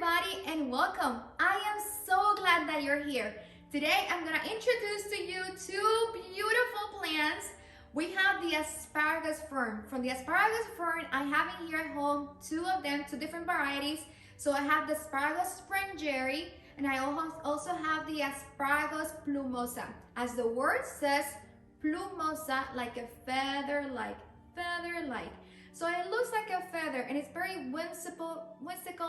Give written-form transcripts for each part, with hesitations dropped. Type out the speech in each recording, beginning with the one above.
everybody and welcome. I am so glad that you're here. Today I'm gonna introduce to you two beautiful plants. We have the Asparagus Fern. From the Asparagus Fern, I have in here at home two of them, two different varieties. So I have the Asparagus Sprengeri and I also have the Asparagus Plumosa. As the word says, Plumosa, like a feather, like. So it looks like a feather and it's very whimsical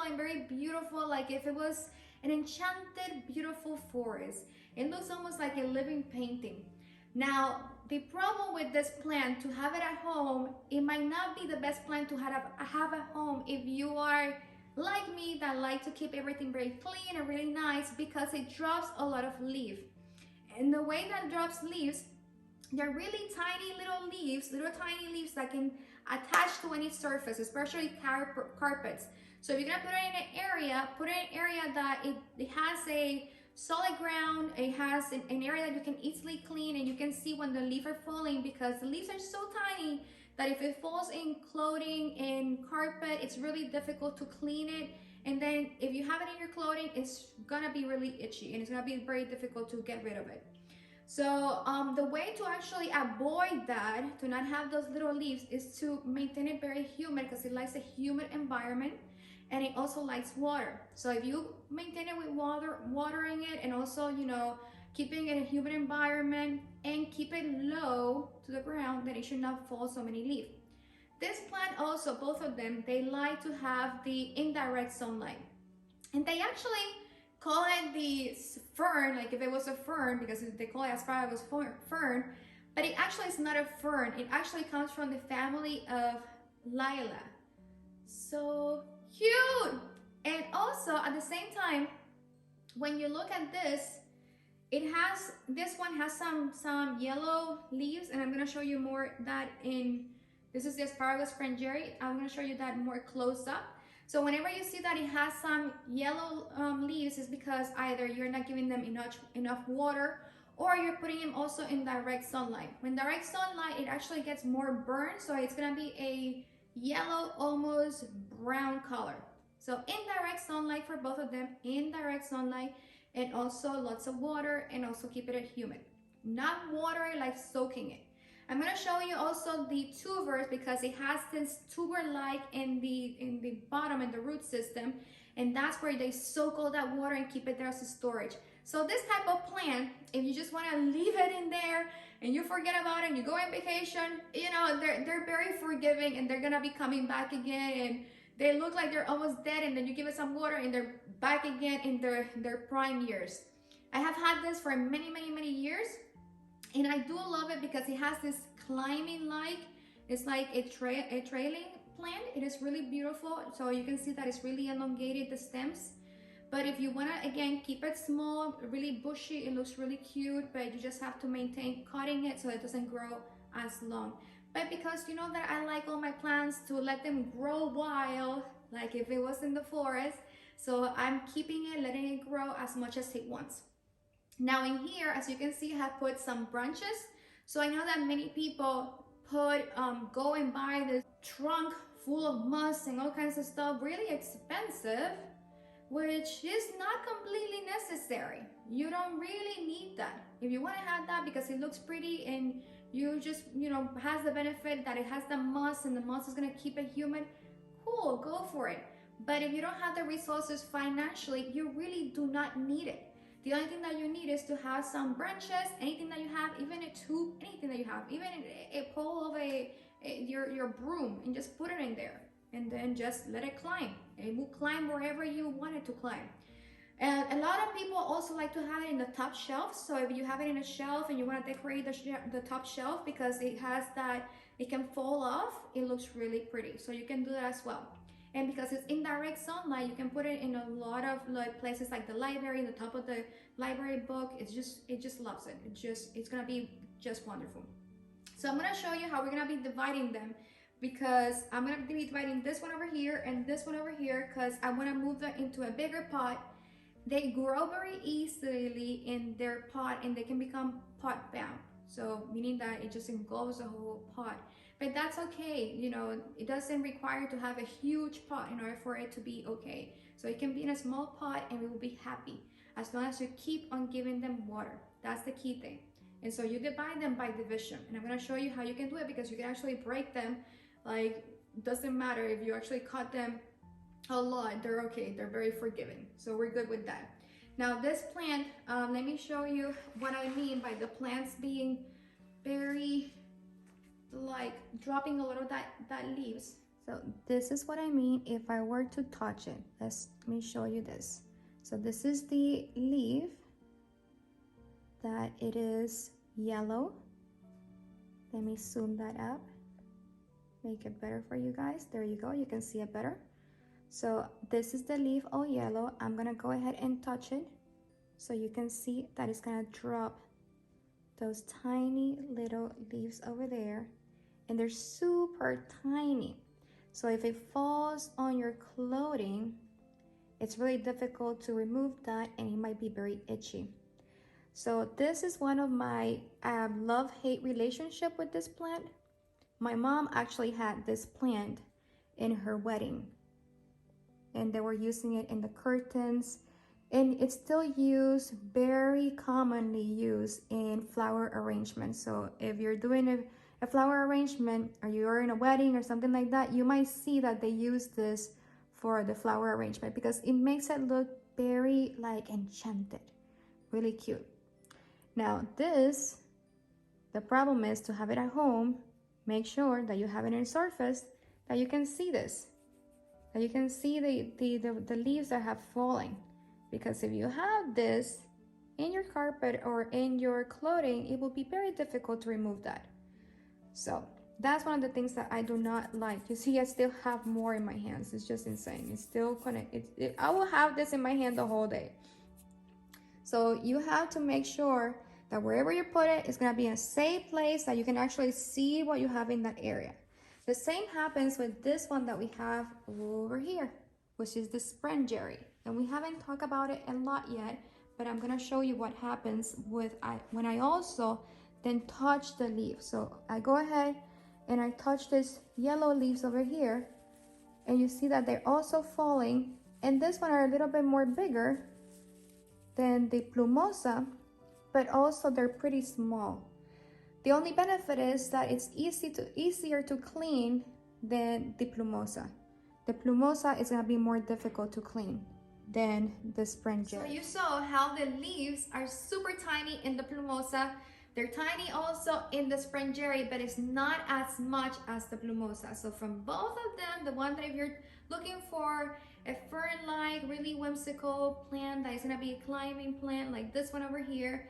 and very beautiful, like if it was an enchanted, beautiful forest. It looks almost like a living painting. Now, the problem with this plant, to have it at home, it might not be the best plant to have at home if you are like me that like to keep everything very clean and really nice, because it drops a lot of leaf. And the way that it drops leaves, they're really tiny little tiny leaves that can attach to any surface, especially carpets. So if you're gonna put it in an area, put it in an area that it has a solid ground, it has an area that you can easily clean and you can see when the leaves are falling, because the leaves are so tiny that if it falls in clothing, in carpet, it's really difficult to clean it. And then if you have it in your clothing, it's gonna be really itchy and it's gonna be very difficult to get rid of it. So the way to actually avoid that, to not have those little leaves, is to maintain it very humid, because it likes a humid environment and it also likes water. So if you maintain it with watering it, and also, you know, keeping it in a humid environment and keep it low to the ground, then it should not fall so many leaves. This plant also, both of them, they like to have the indirect sunlight. And they actually call it the fern, like if it was a fern, because they call it Asparagus fern, but it actually is not a fern. It actually comes from the family of Lilac. So cute! And also at the same time, when you look at this, this one has some yellow leaves, and I'm gonna show you more that this is the Asparagus Sprengeri. I'm gonna show you that more close up. So whenever you see that it has some yellow leaves, it's because either you're not giving them enough water, or you're putting them also in direct sunlight. When direct sunlight, it actually gets more burned, so it's gonna be a yellow, almost brown color. So indirect sunlight for both of them, indirect sunlight, and also lots of water, and also keep it humid. Not water like soaking it. I'm gonna show you also the tubers, because it has this tuber-like in the bottom, in the root system, and that's where they soak all that water and keep it there as a storage. So this type of plant, if you just wanna leave it in there and you forget about it and you go on vacation, you know, they're very forgiving, and they're gonna be coming back again, and they look like they're almost dead, and then you give it some water and they're back again in their prime years. I have had this for many years. And I do love it because it has this climbing-like, it's like a trailing plant. It is really beautiful. So you can see that it's really elongated, the stems. But if you wanna, again, keep it small, really bushy, it looks really cute, but you just have to maintain cutting it so it doesn't grow as long. But because you know that I like all my plants to let them grow wild, like if it was in the forest, so I'm keeping it, letting it grow as much as it wants. Now in here, as you can see, I have put some branches. So I know that many people go and buy this trunk full of moss and all kinds of stuff, really expensive, which is not completely necessary. You don't really need that. If you want to have that because it looks pretty and you just, you know, has the benefit that it has the moss and the moss is going to keep it humid, cool, go for it. But if you don't have the resources financially, you really do not need it. The only thing that you need is to have some branches, anything that you have, even a tube, anything that you have, even a pole of your broom, and just put it in there, and then just let it climb. It will climb wherever you want it to climb. And a lot of people also like to have it in the top shelf. So if you have it in a shelf and you want to decorate the top shelf, because it has that, it can fall off, it looks really pretty. So you can do that as well. And because it's indirect sunlight, you can put it in a lot of places like the library, the top of the library book. It just loves it. It's gonna be just wonderful. So I'm gonna show you how we're gonna be dividing them, because I'm gonna be dividing this one over here and this one over here, because I wanna move them into a bigger pot. They grow very easily in their pot and they can become pot bound. So meaning that it just engulfs the whole pot. But that's okay. You know, it doesn't require to have a huge pot in order for it to be okay. So it can be in a small pot and we will be happy as long as you keep on giving them water. That's the key thing. And so you divide them by division. And I'm gonna show you how you can do it, because you can actually break them. Like, doesn't matter if you actually cut them a lot, they're okay, they're very forgiving. So we're good with that. Now this plant, let me show you what I mean by the plants being very, like, dropping a little of that leaves. So this is what I mean if I were to touch it. Let me show you this. So this is the leaf that it is yellow. Let me zoom that up, make it better for you guys. There you go, you can see it better. So this is the leaf all yellow. I'm gonna go ahead and touch it so you can see that it's gonna drop those tiny little leaves over there, and they're super tiny. So if it falls on your clothing, it's really difficult to remove that, and it might be very itchy. So this is one of my love-hate relationship with this plant. My mom actually had this plant in her wedding, and they were using it in the curtains, and it's still used, very commonly used in flower arrangements. So if you're doing a flower arrangement, or you're in a wedding or something like that, you might see that they use this for the flower arrangement because it makes it look very like enchanted, really cute. Now this, the problem is to have it at home, make sure that you have it in a surface that you can see this, that you can see the leaves that have fallen. Because if you have this in your carpet or in your clothing, it will be very difficult to remove that. So that's one of the things that I do not like. You see, I still have more in my hands. It's just insane. It's still I will have this in my hand the whole day. So you have to make sure that wherever you put it, it's gonna be in a safe place that you can actually see what you have in that area. The same happens with this one that we have over here, which is the Sprengeri. And we haven't talked about it a lot yet, but I'm gonna show you what happens when I also then touch the leaf. So I go ahead and I touch this yellow leaves over here, and you see that they're also falling. And this one are a little bit more bigger than the Plumosa, but also they're pretty small. The only benefit is that it's easier to clean than the Plumosa. The Plumosa is gonna be more difficult to clean than the Sprengeri. So you saw how the leaves are super tiny in the Plumosa. They're tiny also in the Sprengeri, but it's not as much as the Plumosa. So from both of them, the one that if you're looking for a fern-like, really whimsical plant that is gonna be a climbing plant like this one over here,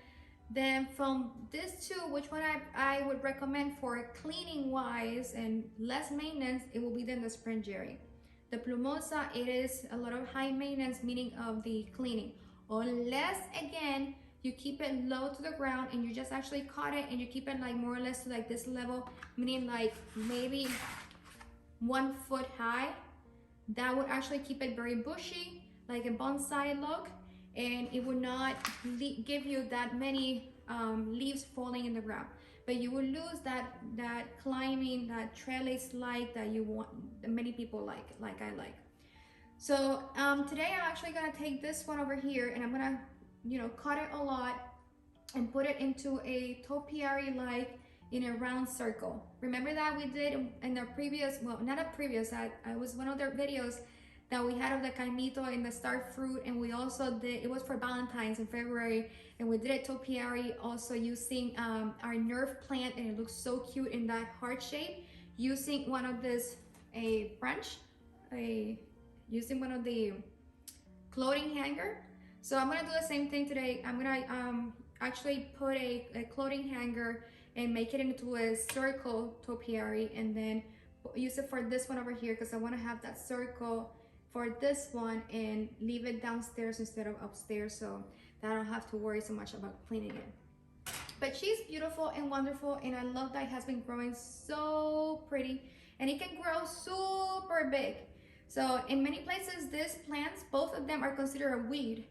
then from these two, which one I would recommend for cleaning wise and less maintenance, it will be then the Sprengeri. The Plumosa, it is a lot of high maintenance, meaning of the cleaning. Unless, again, you keep it low to the ground and you just actually cut it and you keep it like more or less to like this level, meaning like maybe 1 foot high. That would actually keep it very bushy, like a bonsai look, and it would not give you that many leaves falling in the ground. But you will lose that climbing, that trellis like that you want, that many people like I like. So today I'm actually gonna take this one over here and I'm gonna, cut it a lot and put it into a topiary like in a round circle. Remember that we did in the previous, well, not a previous, it was one of the videos that we had of the caimito and the star fruit, and we also did, it was for Valentine's in February, and we did a topiary also using our nerve plant, and it looks so cute in that heart shape, using one of this, using one of the clothing hanger. So I'm gonna do the same thing today. I'm gonna actually put a clothing hanger and make it into a circle topiary, and then use it for this one over here because I want to have that circle for this one and leave it downstairs instead of upstairs, so that I don't have to worry so much about cleaning it. But she's beautiful and wonderful, and I love that it has been growing so pretty, and it can grow super big. So in many places, these plants, both of them are considered a weed,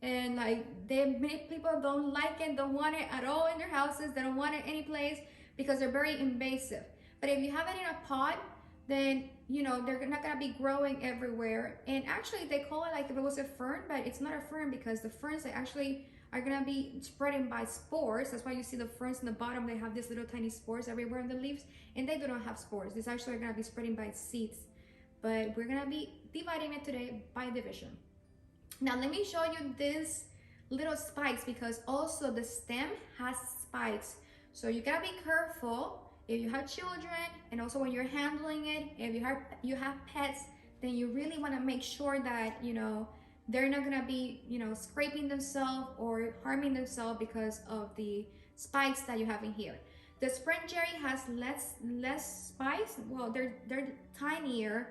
and like many people don't like it, don't want it at all in their houses. They don't want it any place because they're very invasive. But if you have it in a pot, then you know they're not gonna be growing everywhere. And actually they call it like if it was a fern, but it's not a fern because the ferns they actually are gonna be spreading by spores. That's why you see the ferns in the bottom, they have these little tiny spores everywhere in the leaves, and they do not have spores. These actually are gonna be spreading by seeds. But we're gonna be dividing it today by division. Now let me show you these little spikes because also the stem has spikes. So you gotta be careful if you have children, and also when you're handling it, if you have pets, then you really wanna make sure that, you know, they're not gonna be, you know, scraping themselves or harming themselves because of the spikes that you have in here. The Sprengeri has less spikes. Well, they're tinier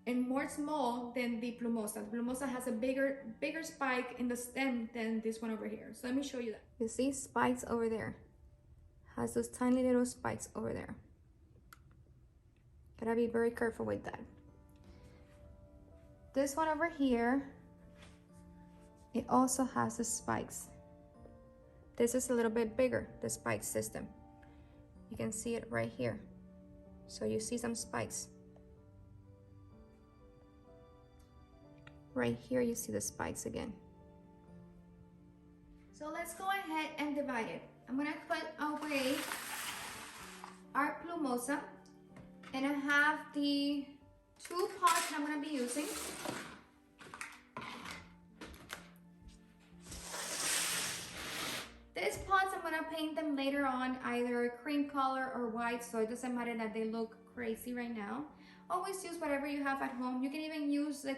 and more small than the Plumosa. The Plumosa has a bigger spike in the stem than this one over here. So let me show you that. You see spikes over there. Has those tiny little spikes over there. Gotta be very careful with that. This one over here, it also has the spikes. This is a little bit bigger, the spike system. You can see it right here. So you see some spikes. Right here you see the spikes again. So let's go ahead and divide it. I'm gonna put away our Plumosa, and I have the 2 pots that I'm gonna be using. These pots I'm gonna paint them later on either cream color or white, so it doesn't matter that they look crazy right now. Always use whatever you have at home. You can even use a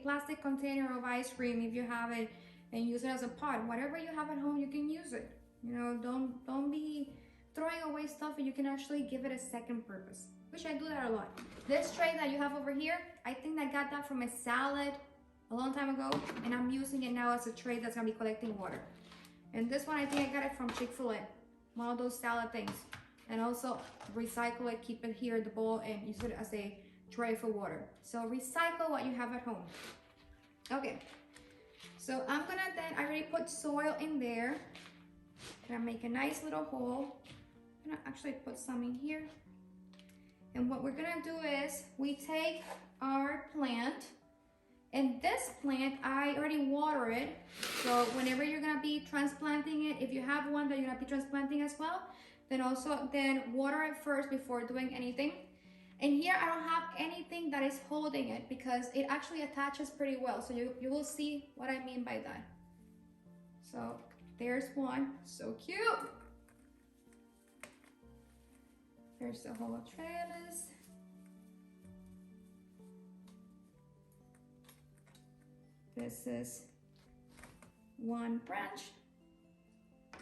plastic container of ice cream if you have it and use it as a pot. Whatever you have at home, you can use it. You know, don't be throwing away stuff, and you can actually give it a second purpose, which I do that a lot. This tray that you have over here, I think I got that from a salad a long time ago, and I'm using it now as a tray that's gonna be collecting water. And this one, I think I got it from Chick-fil-A, one of those salad things. And also recycle it, keep it here in the bowl, and use it as a tray for water. So recycle what you have at home. Okay, so I'm gonna then, I already put soil in there. Gonna make a nice little hole. I'm gonna actually put some in here. And what we're gonna do is we take our plant, and this plant, I already water it. So whenever you're gonna be transplanting it, if you have one that you're gonna be transplanting as well, then water it first before doing anything. And here I don't have anything that is holding it because it actually attaches pretty well. So you will see what I mean by that. So there's one, so cute. There's the whole trellis. This is one branch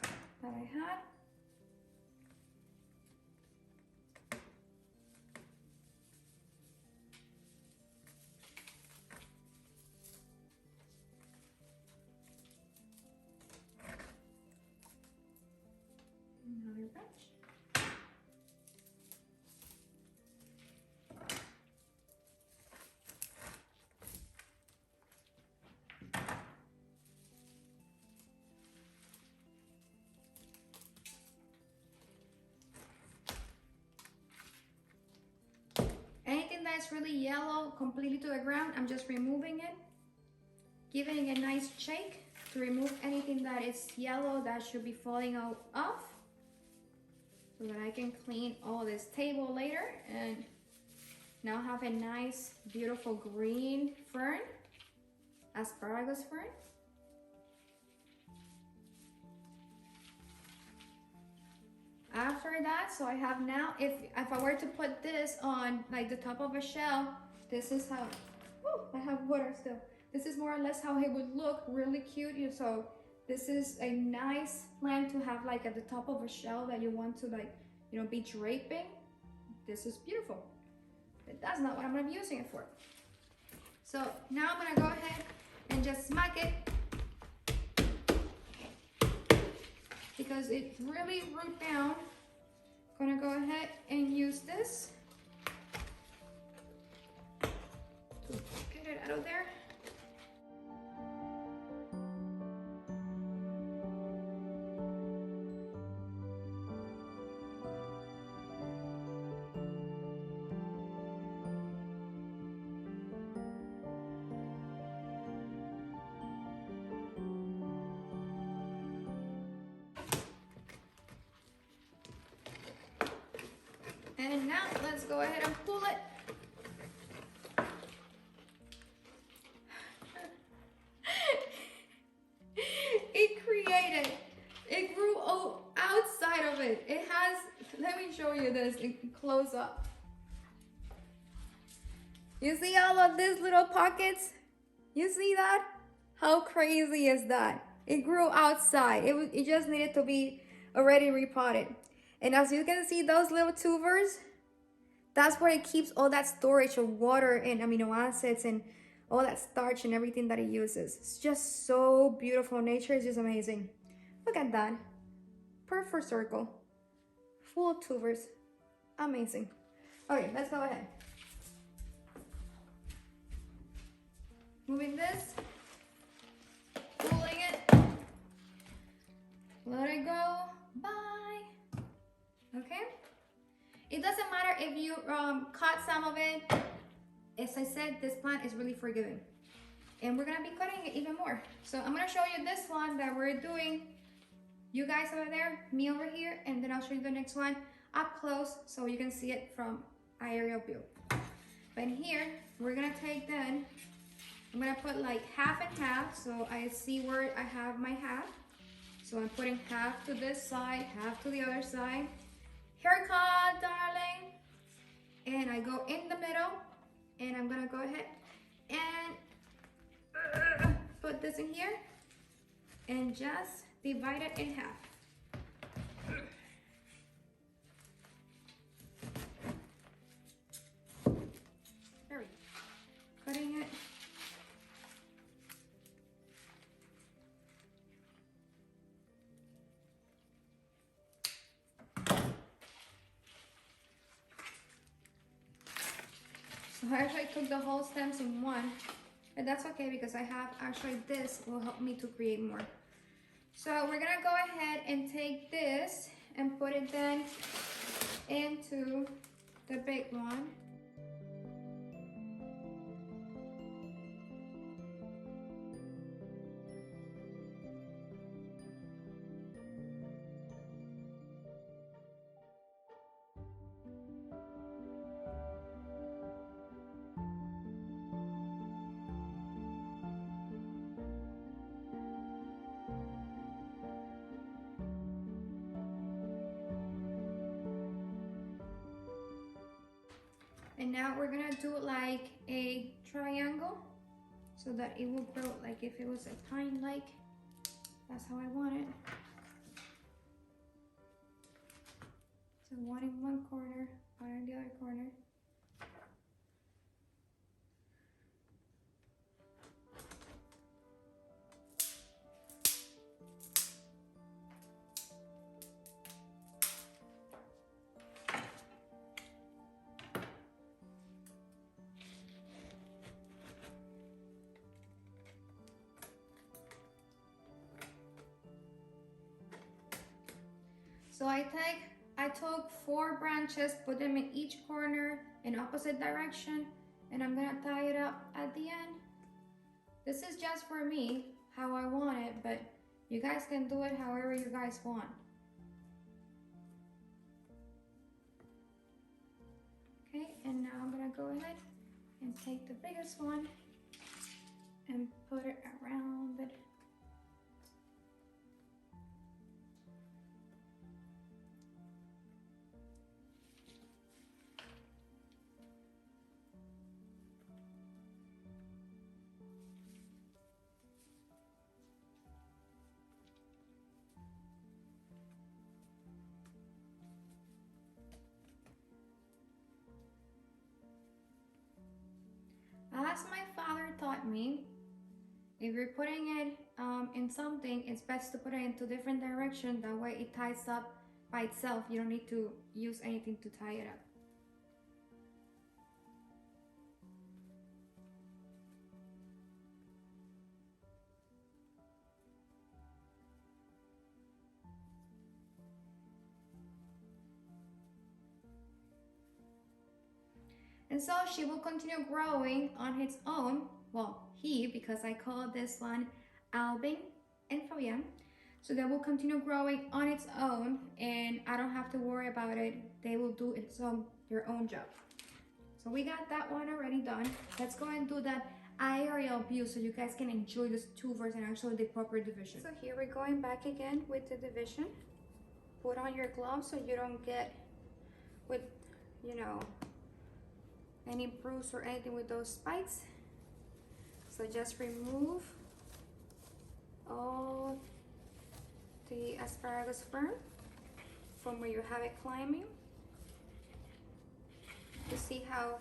that I had. Another branch. Anything that's really yellow completely to the ground, I'm just removing it, giving it a nice shake to remove anything that is yellow that should be falling out off, so that I can clean all this table later and now have a nice beautiful green fern, asparagus fern. After that, so I have now, if I were to put this on like the top of a shell, this is how, I have water still. This is more or less how it would look, really cute. So this is a nice plant to have like at the top of a shell that you want to like, you know, be draping. This is beautiful. But that's not what I'm gonna be using it for. So now I'm gonna go ahead and just smack it, because it's really root down. I'm gonna go ahead and use this to get it out of there. And now let's go ahead and pull it. It grew outside of it. It has, let me show you this, close up. You see all of these little pockets? You see that? How crazy is that? It grew outside. It just needed to be already repotted. And as you can see, those little tubers, that's where it keeps all that storage of water and amino acids and all that starch and everything that it uses. It's just so beautiful. Nature is just amazing. Look at that. Perfect circle. Full of tubers. Amazing. Okay, let's go ahead. Moving this. Pulling it. Let it go. Bye. Okay? It doesn't matter if you cut some of it. As I said, this plant is really forgiving. And we're gonna be cutting it even more. So I'm gonna show you this one that we're doing. You guys over there, me over here, and then I'll show you the next one up close so you can see it from aerial view. But here, we're gonna take then, I'm gonna put like half and half so I see where I have my half. So I'm putting half to this side, half to the other side. Haircut, darling. And I go in the middle, and I'm gonna go ahead and put this in here and just divide it in half. There we go. Cutting it. So I actually took the whole stems in one, but that's okay because I have actually this will help me to create more. So we're gonna go ahead and take this and put it then into the big one. And now we're gonna do like a triangle so that it will grow like if it was a pine like. That's how I want it. So one in one corner, one in the other corner. So I took 4 branches, put them in each corner in opposite direction, and I'm gonna tie it up at the end. This is just for me, how I want it, but you guys can do it however you guys want. Okay, and now I'm gonna go ahead and take the biggest one and put it around it. As my father taught me, if you're putting it in something, it's best to put it into different direction. That way it ties up by itself. You don't need to use anything to tie it up. And so she will continue growing on its own. Well, he, because I call this one Alvin and Fabian. So they will continue growing on its own and I don't have to worry about it. They will do their own job. So we got that one already done. Let's go and do that aerial view so you guys can enjoy this tubers and actually the proper division. So here we're going back again with the division. Put on your gloves so you don't get with, you know, any bruise or anything with those spikes. So just remove all the asparagus fern from where you have it climbing. You see how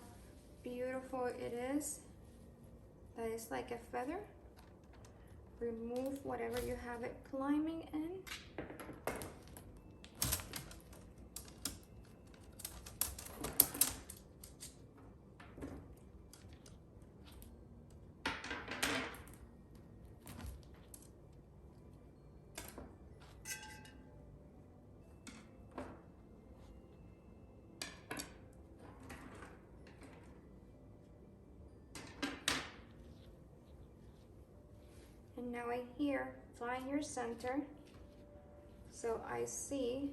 beautiful it is? That is like a feather. Remove whatever you have it climbing in. And now in here, find your center. So I see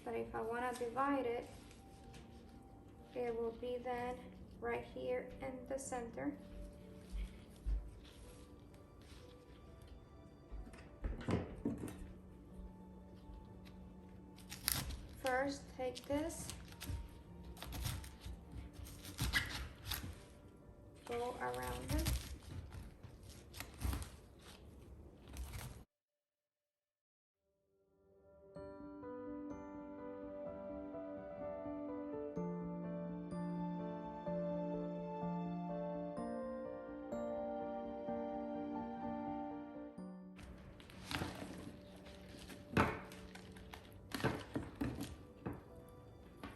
that if I want to divide it, it will be then right here in the center. First, take this, go around it.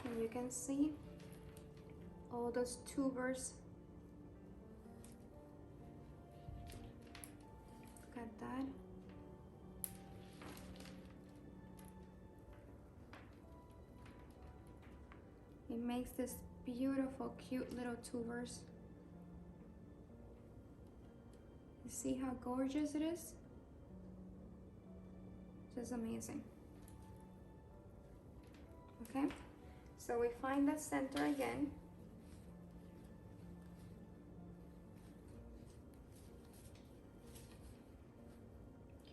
And you can see all those tubers. Look at that. It makes this beautiful, cute little tubers. You see how gorgeous it is? Just amazing. Okay, so we find the center again.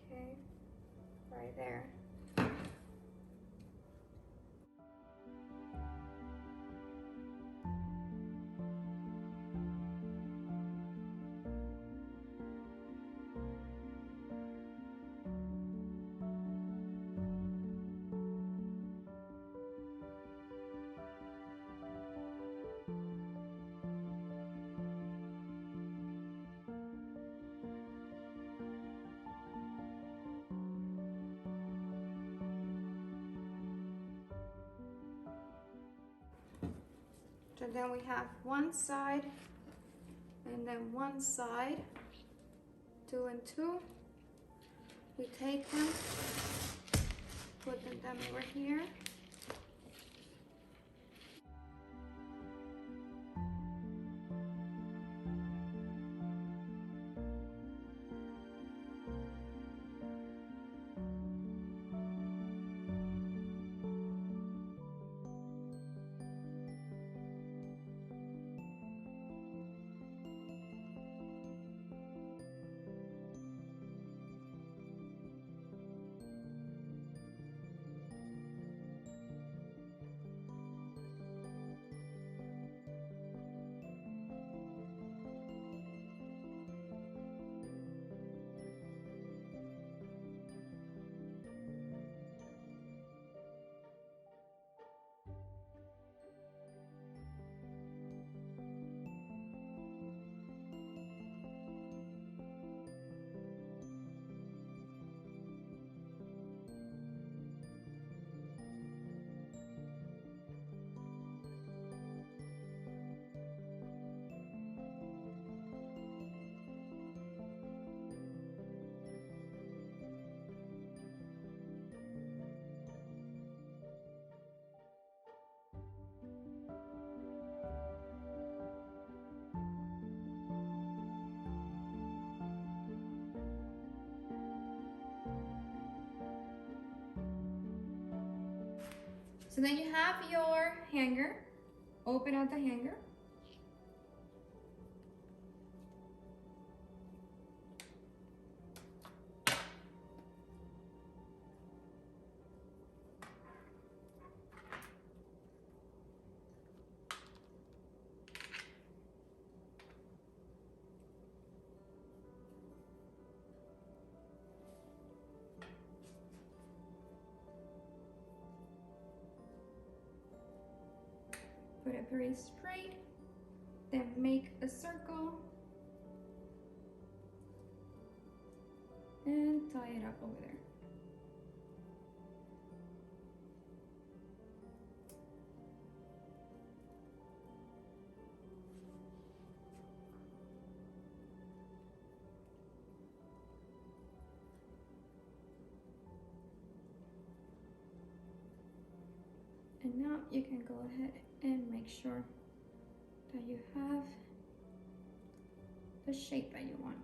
Okay, right there. So then we have one side and then one side, 2 and 2. We take them, put them over here. So then you have your hanger, open out the hanger. Put it very straight, then make a circle and tie it up over there. And now you can go ahead and make sure that you have the shape that you want.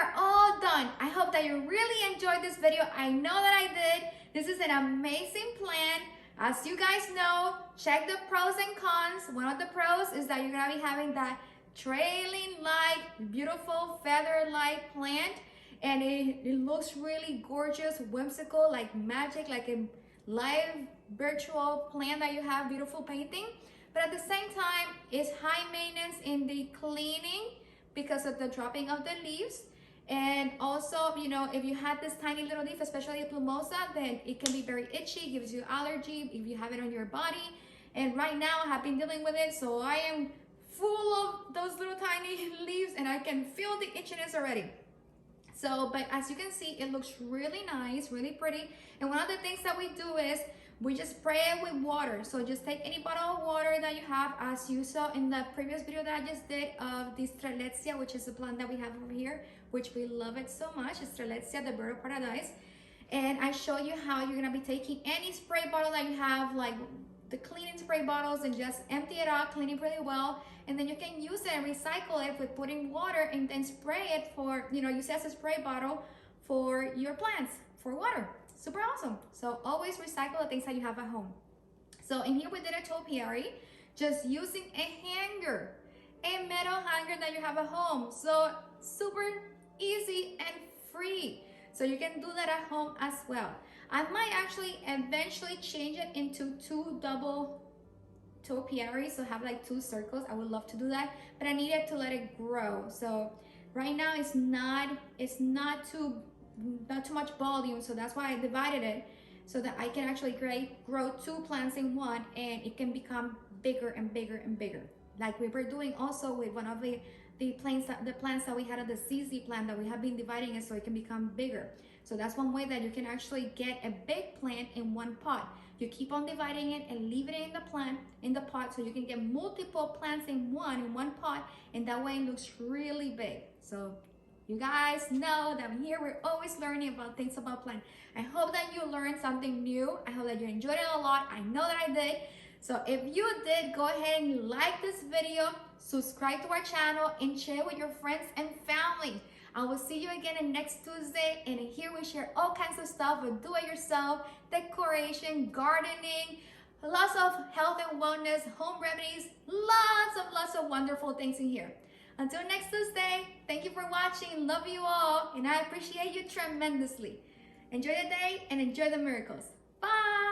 are all done. I hope that you really enjoyed this video. I know that I did. This is an amazing plant. As you guys know, check the pros and cons. One of the pros is that you're gonna be having that trailing-like, beautiful feather-like plant, and it looks really gorgeous, whimsical, like magic, like a live virtual plant that you have, beautiful painting. But at the same time, it's high maintenance in the cleaning because of the dropping of the leaves. And also, you know, if you had this tiny little leaf, especially a plumosa, then it can be very itchy, gives you allergy if you have it on your body. And right now I have been dealing with it, so I am full of those little tiny leaves and I can feel the itchiness already. So, but as you can see, it looks really nice, really pretty. And one of the things that we do is we just spray it with water. So just take any bottle of water that you have, as you saw in the previous video that I just did of the Strelitzia, which is a plant that we have over here, which we love it so much. Strelitzia, the bird of paradise. And I show you how you're gonna be taking any spray bottle that you have, like the cleaning spray bottles, and just empty it out, clean it really well. And then you can use it and recycle it with putting water and then spray it for, you know, use it as a spray bottle for your plants, for water. Super awesome. So always recycle the things that you have at home. So in here we did a topiary, just using a hanger, a metal hanger that you have at home. So super easy and free. So you can do that at home as well. I might actually eventually change it into 2 double topiaries, so have like 2 circles. I would love to do that, but I needed to let it grow. So right now it's not too much volume, so that's why I divided it so that I can actually grow 2 plants in one, and it can become bigger and bigger and bigger, like we were doing also with one of the plants that we had at the CZ plant, that we have been dividing it so it can become bigger. So that's one way that you can actually get a big plant in one pot. You keep on dividing it and leave it in the pot, so you can get multiple plants in one pot, and that way it looks really big. So you guys know that here we're always learning about things about plants. I hope that you learned something new. I hope that you enjoyed it a lot. I know that I did. So if you did, go ahead and like this video, subscribe to our channel, and share with your friends and family. I will see you again next Tuesday, and here we share all kinds of stuff with do-it-yourself, decoration, gardening, lots of health and wellness, home remedies, lots of wonderful things in here. Until next Tuesday, thank you for watching. Love you all, and I appreciate you tremendously. Enjoy the day and enjoy the miracles. Bye!